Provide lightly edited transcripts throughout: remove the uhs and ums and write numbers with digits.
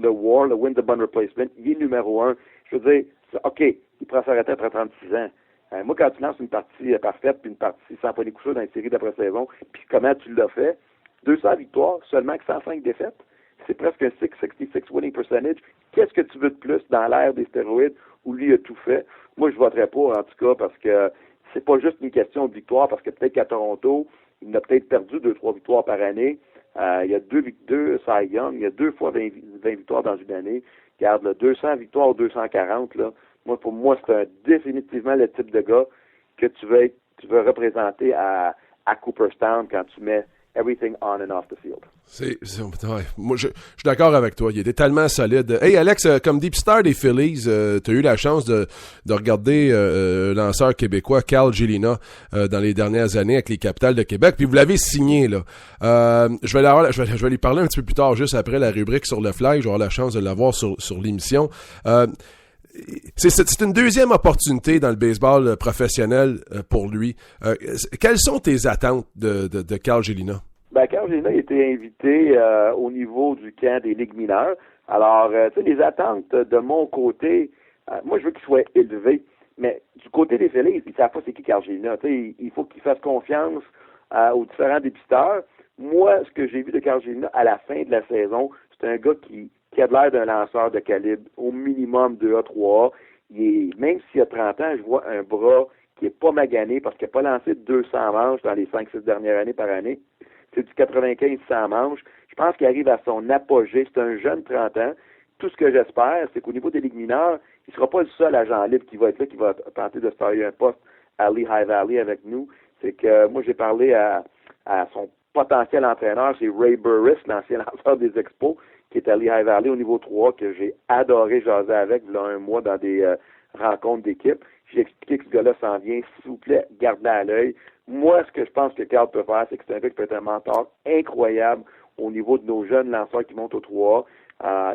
le WAR, le Wins Above Replacement, il est numéro 1. Je veux dire, OK, il pourra s'arrêter après 36 ans. Moi, quand tu lances une partie parfaite puis une partie sans points de couche dans une série d'après-saison, puis comment tu l'as fait, 200 victoires, seulement que 105 défaites, c'est presque un 666 winning percentage. Qu'est-ce que tu veux de plus dans l'ère des stéroïdes où lui a tout fait? Moi, je voterais pour, en tout cas, parce que c'est pas juste une question de victoire, parce que peut-être qu'à Toronto, il a peut-être perdu 2-3 victoires par année. Il y a deux Cy Young, il y a 2 fois 20 victoires dans une année. Regarde, là, 200 victoires ou 240, là. Pour moi, c'est définitivement le type de gars que tu veux représenter à Cooperstown quand tu mets everything on and off the field. Ouais. Moi, je suis d'accord avec toi. Il était tellement solide. Hey, Alex, comme deep star des Phillies, tu as eu la chance de regarder un lanceur québécois, Carl Gélina, dans les dernières années avec les Capitals de Québec. Puis vous l'avez signé, là. Je vais lui parler un petit peu plus tard, juste après la rubrique sur le fly. Je vais avoir la chance de l'avoir sur l'émission. C'est une deuxième opportunité dans le baseball professionnel pour lui. Quelles sont tes attentes de Carl Gélina? Carl Gélina a été invité au niveau du camp des Ligues mineures. Alors, les attentes de mon côté, moi, je veux qu'il soit élevé. Mais du côté des Phillies, ils ne savent pas c'est qui Carl Gélina. Il faut qu'il fasse confiance aux différents dépisteurs. Moi, ce que j'ai vu de Carl Gélina à la fin de la saison, c'est un gars qui a de l'air d'un lanceur de calibre au minimum 2A, 3A. Même s'il a 30 ans, je vois un bras qui n'est pas magané parce qu'il n'a pas lancé 200 manches dans les 5-6 dernières années par année. C'est du 95-100 manches. Je pense qu'il arrive à son apogée. C'est un jeune 30 ans. Tout ce que j'espère, c'est qu'au niveau des ligues mineures, il ne sera pas le seul agent libre qui va être là, qui va tenter de se faire un poste à Lehigh Valley avec nous. C'est que moi, j'ai parlé à son potentiel entraîneur, c'est Ray Burris, l'ancien lanceur des Expos, qui est à Lehigh Valley au niveau 3, que j'ai adoré jaser avec il y a un mois dans des rencontres d'équipe. J'ai expliqué que ce gars-là s'en vient. S'il vous plaît, gardez à l'œil. Moi, ce que je pense que Carl peut faire, c'est que c'est un gars qui peut être un mentor incroyable au niveau de nos jeunes lanceurs qui montent au 3.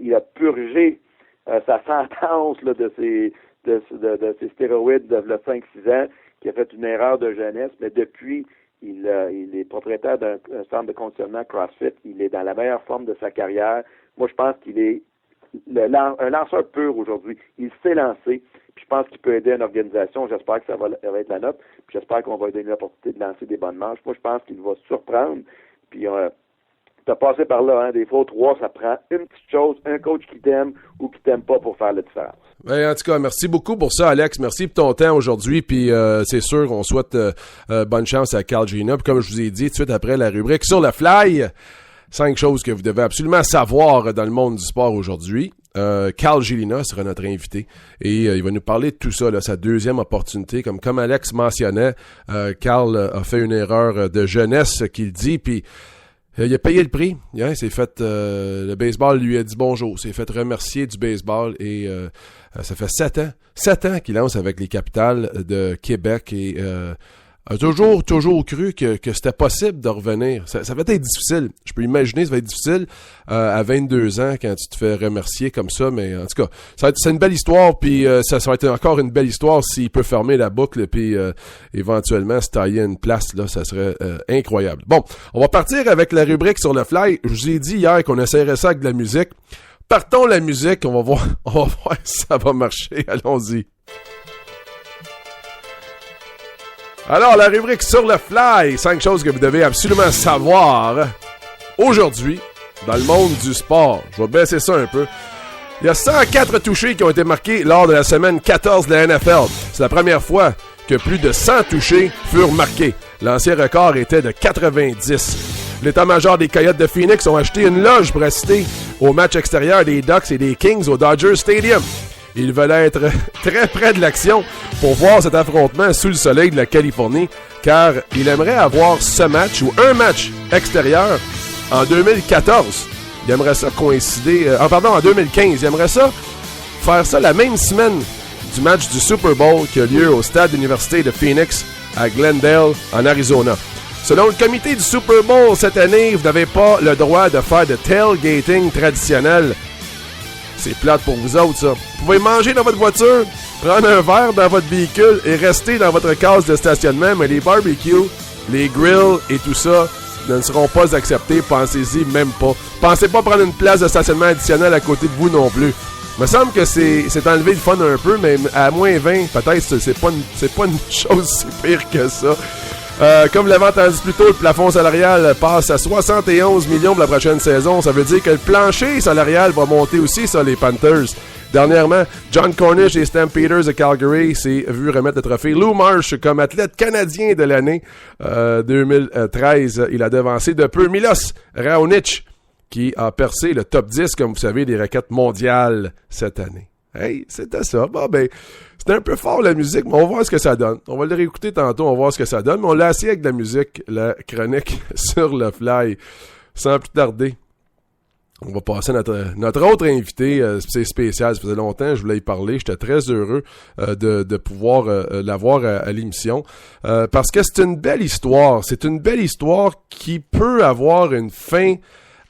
Il a purgé sa sentence là, de ses stéroïdes de 5-6 ans, qui a fait une erreur de jeunesse, mais depuis, il est propriétaire d'un centre de conditionnement CrossFit. Il est dans la meilleure forme de sa carrière. Moi, je pense qu'il est un lanceur pur aujourd'hui. Il s'est lancé. Puis je pense qu'il peut aider une organisation. J'espère que ça va être la nôtre. Puis j'espère qu'on va lui donner l'opportunité de lancer des bonnes manches. Moi, je pense qu'il va surprendre. Puis tu as passé par là. Des fois, 3, ça prend une petite chose, un coach qui t'aime ou qui t'aime pas pour faire la différence. En tout cas, merci beaucoup pour ça, Alex. Merci pour ton temps aujourd'hui. Puis c'est sûr, on souhaite bonne chance à Carl Gélina. Puis comme je vous ai dit, tout de suite après la rubrique sur le fly, 5 choses que vous devez absolument savoir dans le monde du sport aujourd'hui. Carl Gélina sera notre invité et il va nous parler de tout ça, là, sa deuxième opportunité. Comme Alex mentionnait, Carl a fait une erreur de jeunesse qu'il dit, puis il a payé le prix. C'est fait, le baseball lui a dit bonjour, s'est fait remercier du baseball et ça fait 7 ans qu'il lance avec les Capitals de Québec et a toujours cru que c'était possible de revenir. Ça va être difficile. Je peux imaginer ça va être difficile à 22 ans quand tu te fais remercier comme ça, mais en tout cas, c'est une belle histoire, puis ça va être encore une belle histoire s'il peut fermer la boucle, puis éventuellement se tailler une place, là, ça serait incroyable. Bon, on va partir avec la rubrique sur le fly. Je vous ai dit hier qu'on essaierait ça avec de la musique. Partons la musique, on va voir si ça va marcher. Allons-y. Alors, la rubrique sur le fly, 5 choses que vous devez absolument savoir aujourd'hui dans le monde du sport. Je vais baisser ça un peu. Il y a 104 touchés qui ont été marqués lors de la semaine 14 de la NFL. C'est la première fois que plus de 100 touchés furent marqués. L'ancien record était de 90. L'état-major des Coyotes de Phoenix ont acheté une loge pour assister au match extérieur des Ducks et des Kings au Dodger Stadium. Ils veulent être très près de l'action pour voir cet affrontement sous le soleil de la Californie, car il aimerait avoir ce match ou un match extérieur en 2014. Il aimerait ça coïncider... en 2015. Il aimerait ça faire ça la même semaine du match du Super Bowl qui a lieu au stade d'université de Phoenix à Glendale, en Arizona. Selon le comité du Super Bowl cette année, vous n'avez pas le droit de faire de tailgating traditionnel. C'est plate pour vous autres, ça. Vous pouvez manger dans votre voiture, prendre un verre dans votre véhicule et rester dans votre case de stationnement, mais les barbecues, les grills et tout ça, ne seront pas acceptés. Pensez-y même pas. Pensez pas prendre une place de stationnement additionnelle à côté de vous non plus. Il me semble que c'est enlevé le fun un peu, mais à moins 20, peut-être c'est pas une chose si pire que ça. Comme vous l'avez entendu plus tôt, le plafond salarial passe à 71 millions pour la prochaine saison. Ça veut dire que le plancher salarial va monter aussi, ça, les Panthers. Dernièrement, John Cornish et Stan Peters de Calgary s'est vu remettre le trophée Lou Marsh comme athlète canadien de l'année 2013. Il a devancé de peu Milos Raonic, qui a percé le top 10, comme vous savez, des raquettes mondiales cette année. Hey, c'était ça. Bon, ben, c'était un peu fort la musique, mais on va voir ce que ça donne. On va le réécouter tantôt, on va voir ce que ça donne. Mais on l'a assis avec de la musique, la chronique sur le fly. Sans plus tarder, on va passer à notre autre invité. C'est spécial, ça faisait longtemps que je voulais y parler. J'étais très heureux de pouvoir l'avoir à l'émission. Parce que c'est une belle histoire. C'est une belle histoire qui peut avoir une fin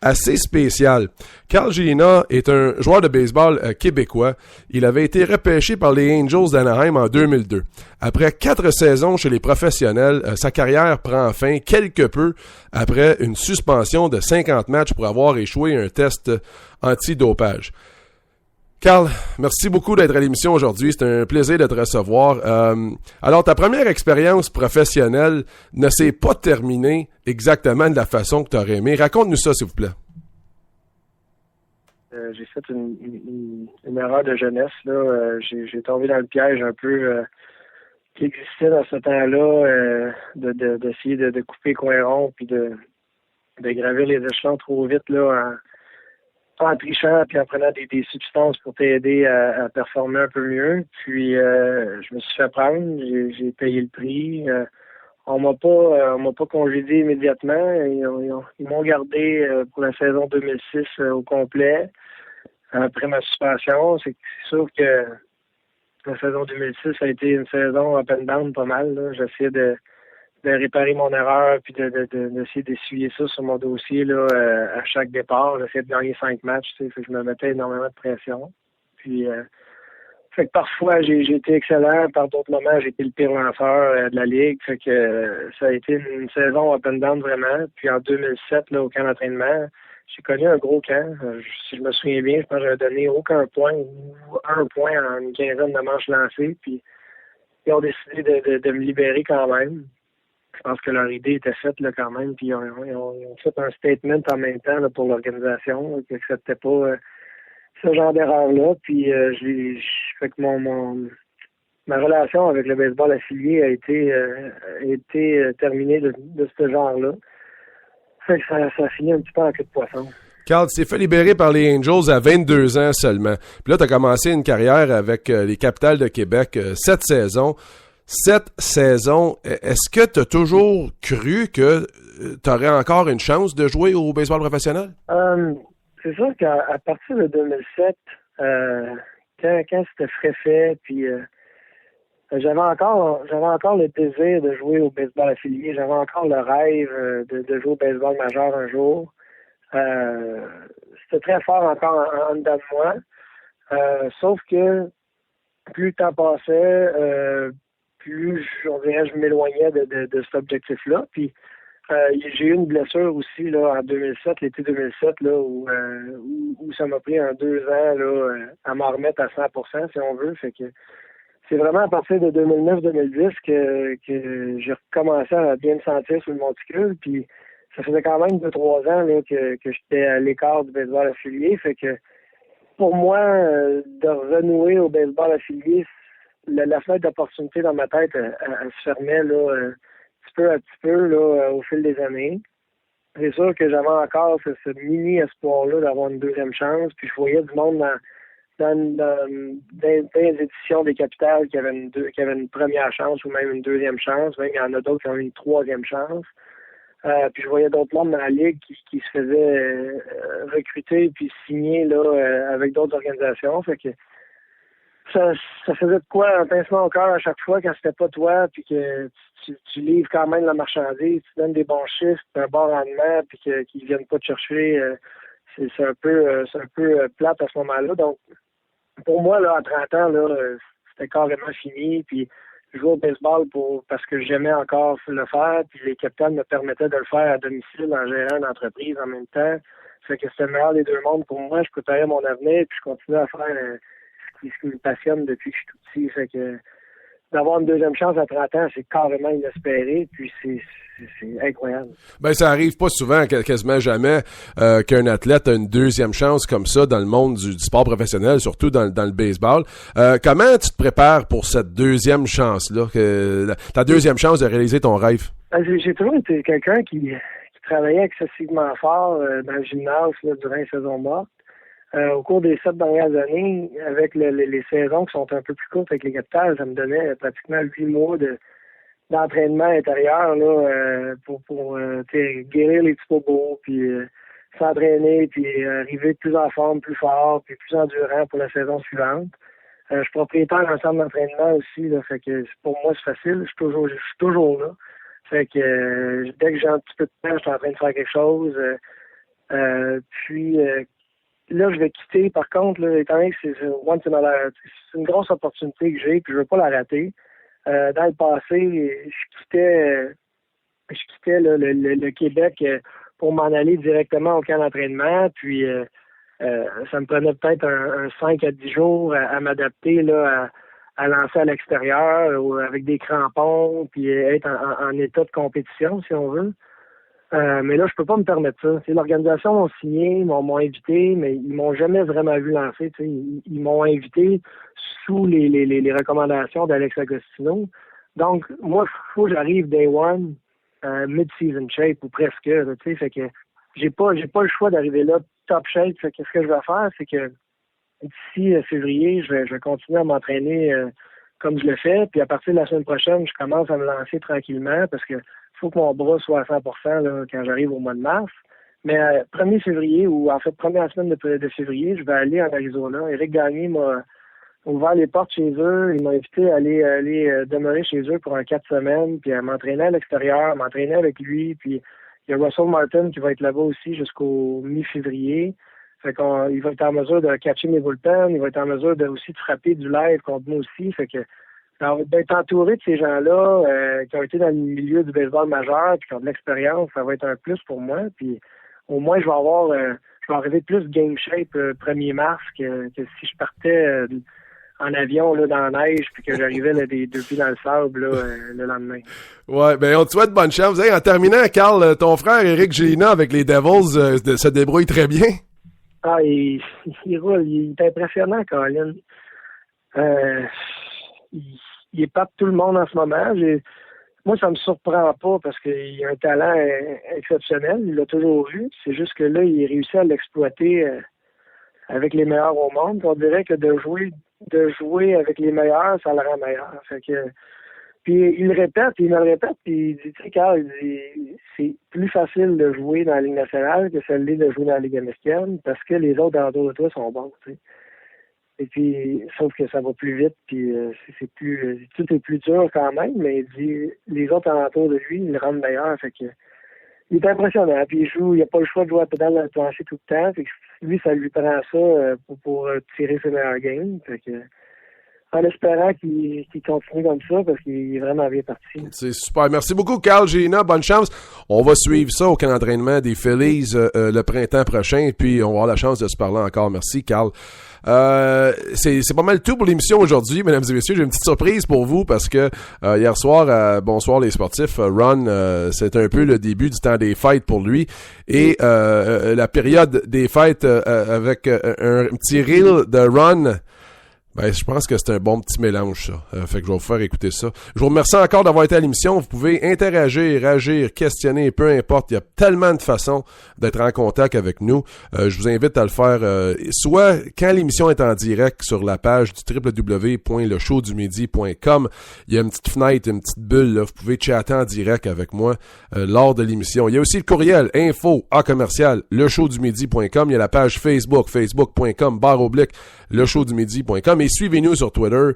assez spécial. Carl Gélina est un joueur de baseball québécois. Il avait été repêché par les Angels d'Anaheim en 2002. Après 4 saisons chez les professionnels, sa carrière prend fin quelque peu après une suspension de 50 matchs pour avoir échoué un test antidopage. Carl, merci beaucoup d'être à l'émission aujourd'hui. C'est un plaisir de te recevoir. Alors, ta première expérience professionnelle ne s'est pas terminée exactement de la façon que tu aurais aimé. Raconte-nous ça, s'il vous plaît. J'ai fait une erreur de jeunesse. Là. J'ai tombé dans le piège un peu qui existait dans ce temps-là, d'essayer de couper coin rond puis de gravir les échelons trop vite là, en trichant puis en prenant des substances pour t'aider à performer un peu mieux. Puis je me suis fait prendre, j'ai payé le prix. On m'a pas congédié immédiatement. Ils m'ont gardé pour la saison 2006 au complet. Après ma suspension, c'est sûr que la saison 2006 a été une saison up and down pas mal. Là. J'essayais de réparer mon erreur puis d'essayer d'essuyer ça sur mon dossier là, à chaque départ. J'essayais de gagner 5 matchs, tu sais, fait que je me mettais énormément de pression. Puis fait que parfois j'ai été excellent, par d'autres moments j'ai été le pire lanceur de la ligue. Fait que ça a été une saison up and down vraiment. Puis en 2007, là, au camp d'entraînement, j'ai connu un gros camp. Si je me souviens bien, je pense que j'avais donné aucun point ou un point en une quinzaine de manches lancées. Puis ils ont décidé de me libérer quand même. Je pense que leur idée était faite là quand même, puis ils ont fait un statement en même temps là, pour l'organisation, là, qui n'acceptait pas ce genre d'erreur-là. Puis fait que ma relation avec le baseball affilié a été terminée de ce genre-là. Fait que ça a fini un petit peu en queue de poisson. Carl, tu t'es fait libérer par les Angels à 22 ans seulement. Puis là, tu as commencé une carrière avec les Capitals de Québec, 7 saisons. Cette saison, est-ce que tu as toujours cru que tu aurais encore une chance de jouer au baseball professionnel? C'est sûr qu'à partir de 2007, quand c'était frais fait, puis j'avais encore le désir de jouer au baseball affilié. J'avais encore le rêve de jouer au baseball majeur un jour. C'était très fort encore en dedans de moi. Sauf que plus le temps passait, plus je m'éloignais de cet objectif-là. Puis j'ai eu une blessure aussi là en 2007, l'été 2007, là, où ça m'a pris 2 ans là, à m'en remettre à 100%, si on veut. Fait que c'est vraiment à partir de 2009-2010 que j'ai recommencé à bien me sentir sur le monticule. Puis ça faisait quand même 2-3 ans là, que j'étais à l'écart du baseball affilié. Fait que pour moi, de renouer au baseball affilié, la fenêtre d'opportunité dans ma tête, elle se fermait là, petit peu à petit peu là, au fil des années. C'est sûr que j'avais encore ce mini-espoir-là d'avoir une deuxième chance. Puis je voyais du monde dans les éditions des Capitals qui avaient une première chance ou même une deuxième chance. Même il y en a d'autres qui ont eu une troisième chance. Puis je voyais d'autres membres dans la ligue qui se faisaient recruter puis signer là avec d'autres organisations. Fait que ça faisait de quoi un pincement au cœur à chaque fois quand c'était pas toi, puis que tu livres quand même la marchandise, tu donnes des bons chiffres, un bon rendement, puis qu'ils viennent pas te chercher. C'est un peu plate à ce moment-là. Donc pour moi là à 30 ans là, c'était carrément fini. Puis jouais au baseball parce que j'aimais encore le faire, puis les capitaines me permettaient de le faire à domicile en gérant une entreprise en même temps. Fait que c'était le meilleur des deux mondes pour moi. Je préparais mon avenir, puis je continuais à faire ce qui me passionne depuis que je suis tout petit. Fait que d'avoir une deuxième chance à 30 ans, c'est carrément inespéré, puis c'est incroyable. Ben, ça arrive pas souvent, quasiment jamais, qu'un athlète a une deuxième chance comme ça dans le monde du sport professionnel, surtout dans le baseball. Comment tu te prépares pour cette deuxième chance-là, ta deuxième chance de réaliser ton rêve? Ben, j'ai toujours été quelqu'un qui travaillait excessivement fort dans le gymnase là, durant les saisons mortes. Au cours des 7 dernières années, avec les saisons qui sont un peu plus courtes avec les Capitals, ça me donnait pratiquement 8 mois d'entraînement intérieur là, pour guérir les petits bobos, puis s'entraîner, puis arriver plus en forme, plus fort, puis plus endurant pour la saison suivante. Je suis propriétaire d'un centre d'entraînement aussi, là, fait que pour moi c'est facile, je suis toujours là. Fait que dès que j'ai un petit peu de temps, je suis en train de faire quelque chose. Puis là, je vais quitter, par contre, là, étant donné que c'est une grosse opportunité que j'ai, puis je veux pas la rater. Dans le passé, je quittais là, le Québec pour m'en aller directement au camp d'entraînement, puis ça me prenait peut-être un 5 à 10 jours à m'adapter là à lancer à l'extérieur ou avec des crampons, puis être en état de compétition, si on veut. Mais là, je peux pas me permettre ça. T'sais, l'organisation m'a signé, m'ont invité, mais ils m'ont jamais vraiment vu lancer. Ils m'ont invité sous les recommandations d'Alex Agostino. Donc, moi, il faut que j'arrive day one, mid-season shape ou presque. Là, fait que j'ai pas le choix d'arriver là top shape. Fait que ce que je vais faire, c'est que d'ici février, je vais continuer à m'entraîner comme je le fais. Puis à partir de la semaine prochaine, je commence à me lancer tranquillement parce que faut que mon bras soit à 100% là, quand j'arrive au mois de mars. Mais 1er février, ou en fait première semaine de février, je vais aller en Arizona. Eric Gagné m'a ouvert les portes chez eux. Il m'a invité à aller demeurer chez eux pour 4 semaines, puis à m'entraîner à l'extérieur, m'entraîner avec lui. Puis il y a Russell Martin qui va être là-bas aussi jusqu'au mi-février. Fait qu'il va être en mesure de catcher mes bullpens, il va être en mesure aussi de frapper du live contre moi aussi. Fait que d'être entouré de ces gens-là qui ont été dans le milieu du baseball majeur puis qui ont de l'expérience, ça va être un plus pour moi. Puis au moins je vais arriver plus game shape 1er mars que si je partais en avion là, dans la neige puis que j'arrivais là, des 2 pieds dans le sable là, le lendemain. Ouais, ben on te souhaite bonne chance. Hey, en terminant, Carl, ton frère Éric Gélina avec les Devils se débrouille très bien. Ah, il roule, il est impressionnant, Colin. Il épate tout le monde en ce moment. Moi, ça me surprend pas parce qu'il a un talent exceptionnel. Il l'a toujours eu. C'est juste que là, il réussit à l'exploiter avec les meilleurs au monde. On dirait que de jouer avec les meilleurs, ça le rend meilleur. Fait que, puis il me le répète, puis il dit, tu sais, Carl, c'est plus facile de jouer dans la Ligue nationale que celle-là de jouer dans la Ligue américaine parce que les autres autour de toi sont bons, tu sais. Et puis, sauf que ça va plus vite, puis tout est plus dur quand même, mais il dit, les autres alentours de lui, ils le rendent meilleur, fait que, il est impressionnant, puis il n'a pas le choix de jouer à pédale dans le plancher tout le temps, fait que lui, ça lui prend ça pour tirer ses meilleurs games, fait que, en espérant qu'il continue comme ça, parce qu'il est vraiment bien parti. C'est super. Merci beaucoup, Carl Gélina. Bonne chance. On va suivre ça au camp d'entraînement des Phillies le printemps prochain, puis on va avoir la chance de se parler encore. Merci, Carl. C'est pas mal tout pour l'émission aujourd'hui, mesdames et messieurs. J'ai une petite surprise pour vous parce que hier soir à Bonsoir les sportifs, Ron, c'est un peu le début du temps des fêtes pour lui et la période des fêtes avec un petit reel de Ron. Ben, je pense que c'est un bon petit mélange, ça. Fait que je vais vous faire écouter ça. Je vous remercie encore d'avoir été à l'émission. Vous pouvez interagir, agir, questionner, peu importe. Il y a tellement de façons d'être en contact avec nous. Je vous invite à le faire soit quand l'émission est en direct sur la page du www.leshowdumidi.com. Il y a une petite fenêtre, une petite bulle, là. Vous pouvez chatter en direct avec moi lors de l'émission. Il y a aussi le courriel info@leshowdumidi.com. Il y a la page Facebook, facebook.com/leshowdumidi.com. Et suivez-nous sur Twitter,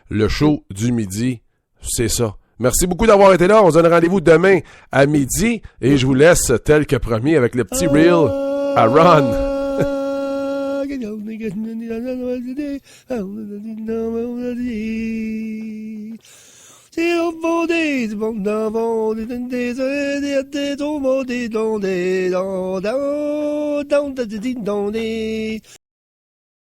@le show du midi. C'est ça. Merci beaucoup d'avoir été là. On se donne rendez-vous demain à midi. Et je vous laisse, tel que promis, avec le petit reel à Ron. C'est au fond des bons avant des